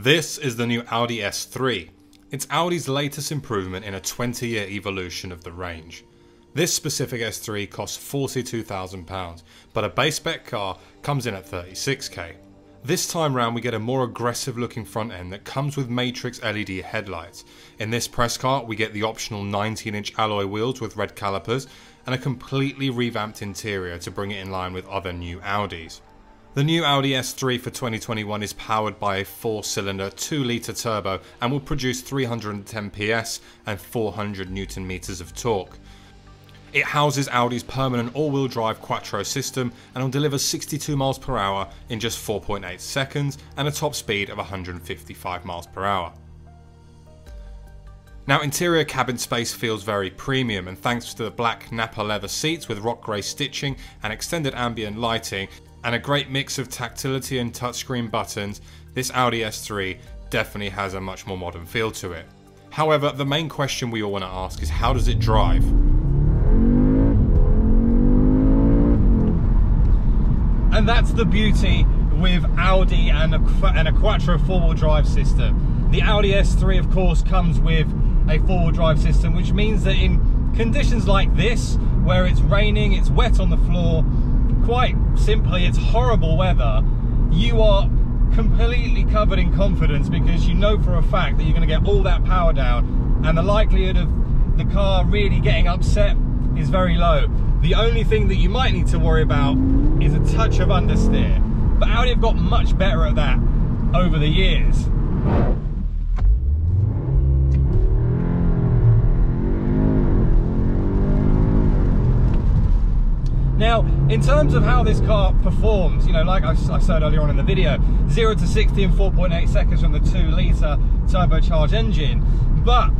This is the new Audi S3. It's Audi's latest improvement in a 20-year evolution of the range. This specific S3 costs £42,000, but a base spec car comes in at £36k. This time round we get a more aggressive looking front end that comes with matrix LED headlights. In this press car we get the optional 19-inch alloy wheels with red calipers and a completely revamped interior to bring it in line with other new Audis. The new Audi S3 for 2021 is powered by a 4-cylinder 2-litre turbo and will produce 310 PS and 400 Nm of torque. It houses Audi's permanent all-wheel drive Quattro system and will deliver 62 mph in just 4.8 seconds and a top speed of 155 mph. Now, interior cabin space feels very premium, and thanks to the black Napa leather seats with rock grey stitching and extended ambient lighting and a great mix of tactility and touchscreen buttons, this Audi S3 definitely has a much more modern feel to it. However, the main question we all want to ask is, how does it drive? And that's the beauty with Audi and a Quattro 4-wheel drive system. The Audi S3 of course comes with a 4-wheel drive system, which means that in conditions like this, where it's raining, it's wet on the floor, quite simply it's horrible weather, you are completely covered in confidence because you know for a fact that you're going to get all that power down, and the likelihood of the car really getting upset is very low. The only thing that you might need to worry about is a touch of understeer, but Audi have got much better at that over the years. Now, in terms of how this car performs, you know, like I said earlier on in the video, 0 to 60 in 4.8 seconds from the 2-litre turbocharged engine, but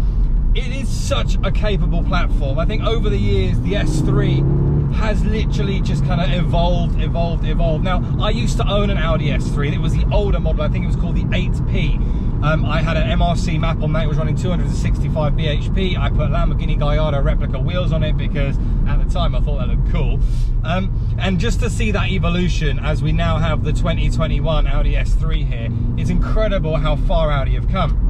it is such a capable platform. I think over the years, the S3 has literally just kind of evolved. Now, I used to own an Audi S3. It was the older model. I think it was called the 8P. I had an MRC map on that. It was running 265 bhp. I put Lamborghini Gallardo replica wheels on it because at the time I thought that looked cool. And just to see that evolution as we now have the 2021 Audi S3 here, it's incredible how far Audi have come.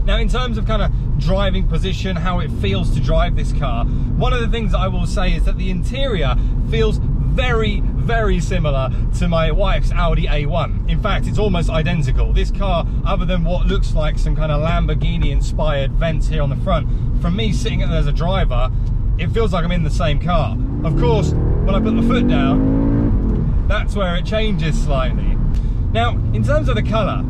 Now, in terms of kind of driving position, how it feels to drive this car, one of the things I will say is that the interior feels very similar to my wife's Audi A1. In fact, it's almost identical. This car, other than what looks like some kind of Lamborghini inspired vents here on the front, from me sitting there as a driver, it feels like I'm in the same car. Of course, when I put my foot down, that's where it changes slightly. Now, in terms of the colour,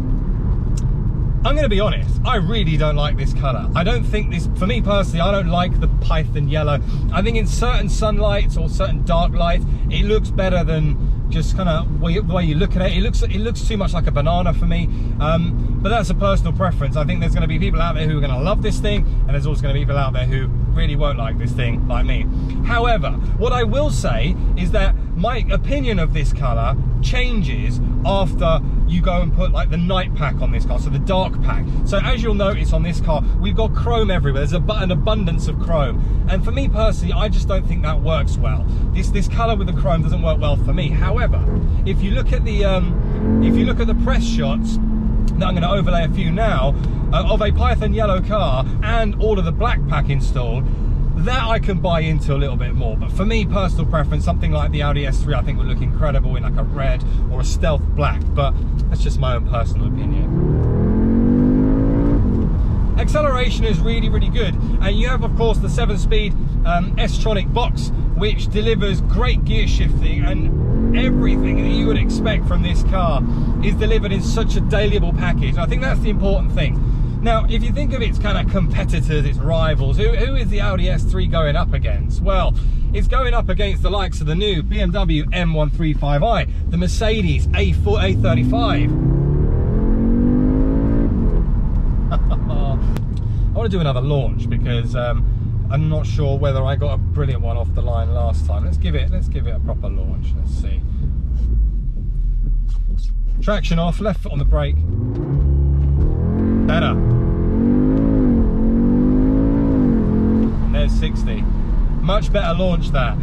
I'm going to be honest, I really don't like this colour. I don't think this, for me personally, I don't like the Python yellow. I think in certain sunlights or certain dark lights, it looks better than just kind of the way you look at it. It looks too much like a banana for me, but that's a personal preference. I think there's going to be people out there who are going to love this thing, and there's also going to be people out there who really won't like this thing, like me. However, what I will say is that my opinion of this colour changes after you go and put like the night pack on this car, so the dark pack. So as you'll notice on this car, we've got chrome everywhere. There's an abundance of chrome, and for me personally, I just don't think that works well. This colour with the chrome doesn't work well for me. However, if you look at the press shots that I'm going to overlay a few now of a Python yellow car and all of the black pack installed, that I can buy into a little bit more. But for me, personal preference, something like the Audi S3 I think would look incredible in like a red or a stealth black, but that's just my own personal opinion. Acceleration is really good, and you have of course the 7-speed S-tronic box, which delivers great gear shifting, and everything that you would expect from this car is delivered in such a dailyable package. And I think that's the important thing. Now, if you think of its kind of competitors, its rivals, who is the Audi S3 going up against? Well, it's going up against the likes of the new BMW M135i, the Mercedes A35. I want to do another launch because I'm not sure whether I got a brilliant one off the line last time. Let's give it a proper launch. Let's see. Traction off, left foot on the brake. Better. And there's 60. Much better launch that.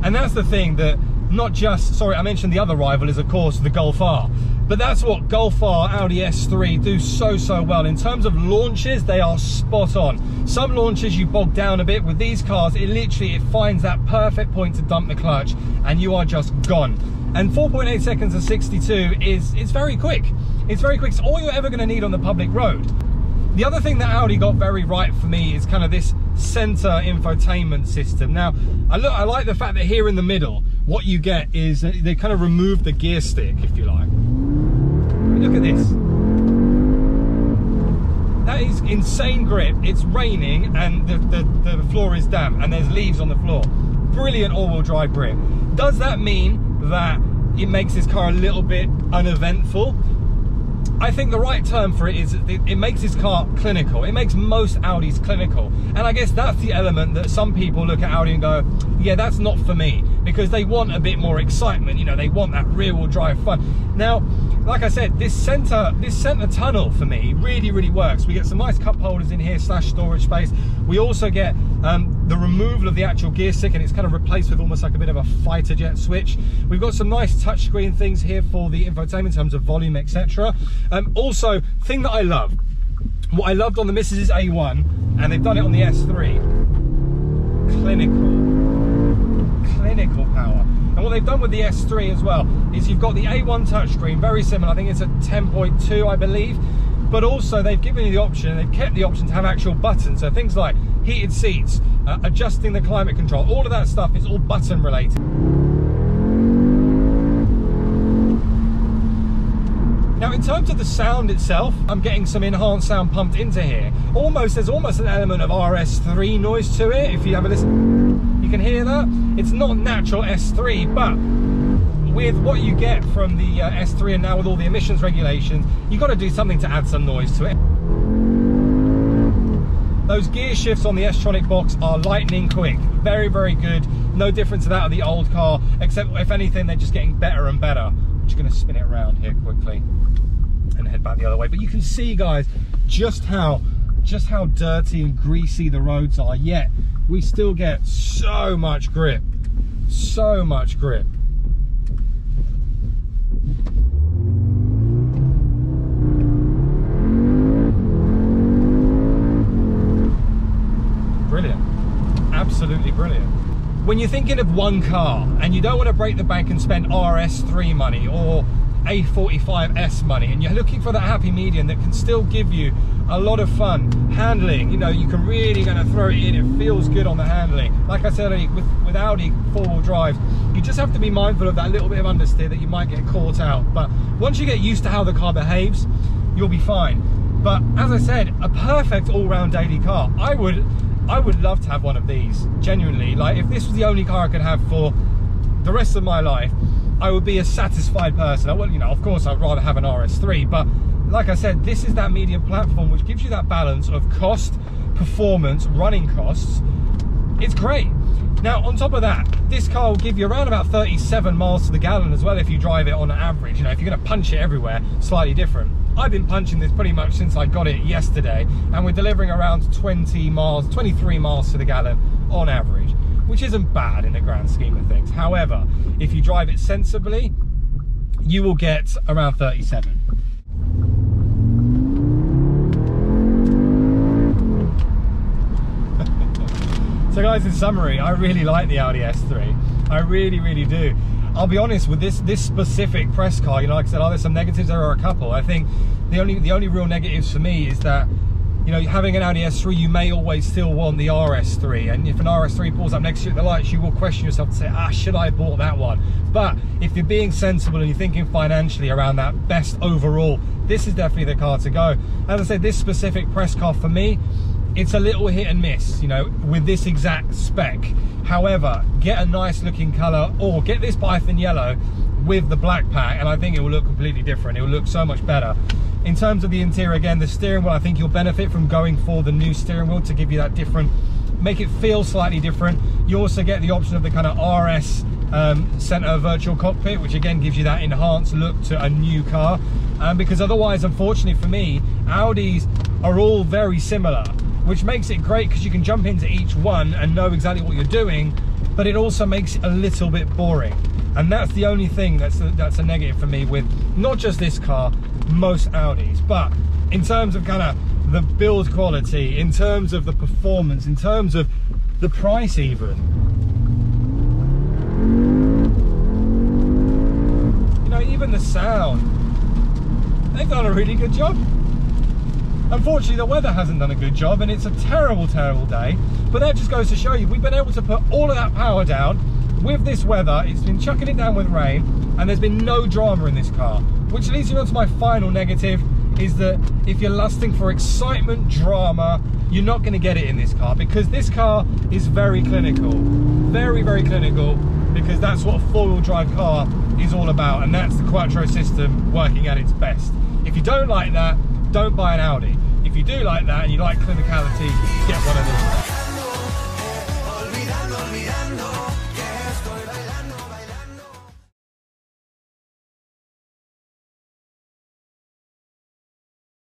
And that's the thing, that not just, sorry, I mentioned the other rival is of course the Golf R, But that's what Golf R, Audi S3 do so well. In terms of launches, they are spot on. Some launches you bog down a bit. With these cars, it finds that perfect point to dump the clutch and you are just gone. And 4.8 seconds to 62 it's very quick. It's very quick. It's all you're ever going to need on the public road. The other thing that Audi got very right for me is kind of this center infotainment system. Now, I like the fact that here in the middle, what you get is they kind of remove the gear stick, if you like. Look at this. That is insane grip. It's raining and the floor is damp and there's leaves on the floor. Brilliant all-wheel drive grip. Does that mean that it makes this car a little bit uneventful? I think the right term for it is it makes this car clinical. It makes most Audis clinical. And I guess that's the element that some people look at Audi and go, yeah, that's not for me, because they want a bit more excitement. You know, they want that rear-wheel drive fun. Now, like I said, this center tunnel for me really works. We get some nice cup holders in here / storage space. We also get the removal of the actual gear stick, and it's kind of replaced with almost like a bit of a fighter jet switch. We've got some nice touchscreen things here for the infotainment in terms of volume, etc. Also, thing that I love, what I loved on the Mrs. A1, and they've done it on the S3, clinical power. And what they've done with the S3 as well is you've got the A1 touchscreen, very similar. I think it's a 10.2, I believe. But also they've given you the option, they've kept the option to have actual buttons. So things like heated seats, adjusting the climate control, all of that stuff is all button related. Now, in terms of the sound itself, I'm getting some enhanced sound pumped into here. There's almost an element of RS3 noise to it. If you have a listen, you can hear that. It's not natural S3, but with what you get from the S3 and now with all the emissions regulations, you've got to do something to add some noise to it. Those gear shifts on the S-tronic box are lightning quick. Very good. No different to that of the old car, except if anything, they're just getting better and better. I'm just going to spin it around here quickly and head back the other way. But you can see, guys, just how dirty and greasy the roads are, yet we still get so much grip. So much grip. Brilliant. Absolutely brilliant. When you're thinking of one car and you don't want to break the bank and spend RS3 money or A45S money, and you're looking for that happy medium that can still give you a lot of fun handling, you know, you can really kind of throw it in, it feels good on the handling. Like I said, with Audi four-wheel drives, you just have to be mindful of that little bit of understeer that you might get caught out. But once you get used to how the car behaves, you'll be fine. But as I said, a perfect all-round daily car. I would love to have one of these, genuinely. Like, if this was the only car I could have for the rest of my life, I would be a satisfied person. You know, of course, I'd rather have an RS3, but like I said, this is that medium platform which gives you that balance of cost, performance, running costs. It's great. Now, on top of that, this car will give you around about 37 miles to the gallon as well if you drive it on average. You know, if you're going to punch it everywhere, slightly different. I've been punching this pretty much since I got it yesterday, and we're delivering around 23 miles to the gallon on average, which isn't bad in the grand scheme of things. However, if you drive it sensibly, you will get around 37. So guys, in summary, I really like the Audi S3. I really do. I'll be honest, with this specific press car, you know, like I said, are there some negatives? There are a couple. I think the only real negatives for me is that, you know, having an Audi S3, you may always still want the RS3, and if an RS3 pulls up next to you at the lights, you will question yourself to say, should I have bought that one? But if you're being sensible and you're thinking financially around that best overall, this is definitely the car to go. As I said, this specific press car for me, it's a little hit and miss, you know, with this exact spec. However, get a nice looking color, or get this Python yellow with the black pack, and I think it will look completely different. It will look so much better. In terms of the interior, again, the steering wheel, I think you'll benefit from going for the new steering wheel to give you that different, make it feel slightly different. You also get the option of the kind of RS center virtual cockpit, which again gives you that enhanced look to a new car. Because otherwise, unfortunately for me, Audis are all very similar, which makes it great because you can jump into each one and know exactly what you're doing, but it also makes it a little bit boring. And that's the only thing that's a negative for me with not just this car, most Audis. But in terms of kind of the build quality, in terms of the performance, in terms of the price even, you know, even the sound, they've done a really good job. Unfortunately, the weather hasn't done a good job, and it's a terrible, terrible day. But that just goes to show you, we've been able to put all of that power down with this weather. It's been chucking it down with rain, and there's been no drama in this car. Which leads me on to my final negative, is that if you're lusting for excitement, drama, you're not going to get it in this car, because this car is very clinical. Very, very clinical, because that's what a four-wheel drive car is all about, and that's the Quattro system working at its best. If you don't like that, don't buy an Audi. If you do like that and you like clinicality, get one of these.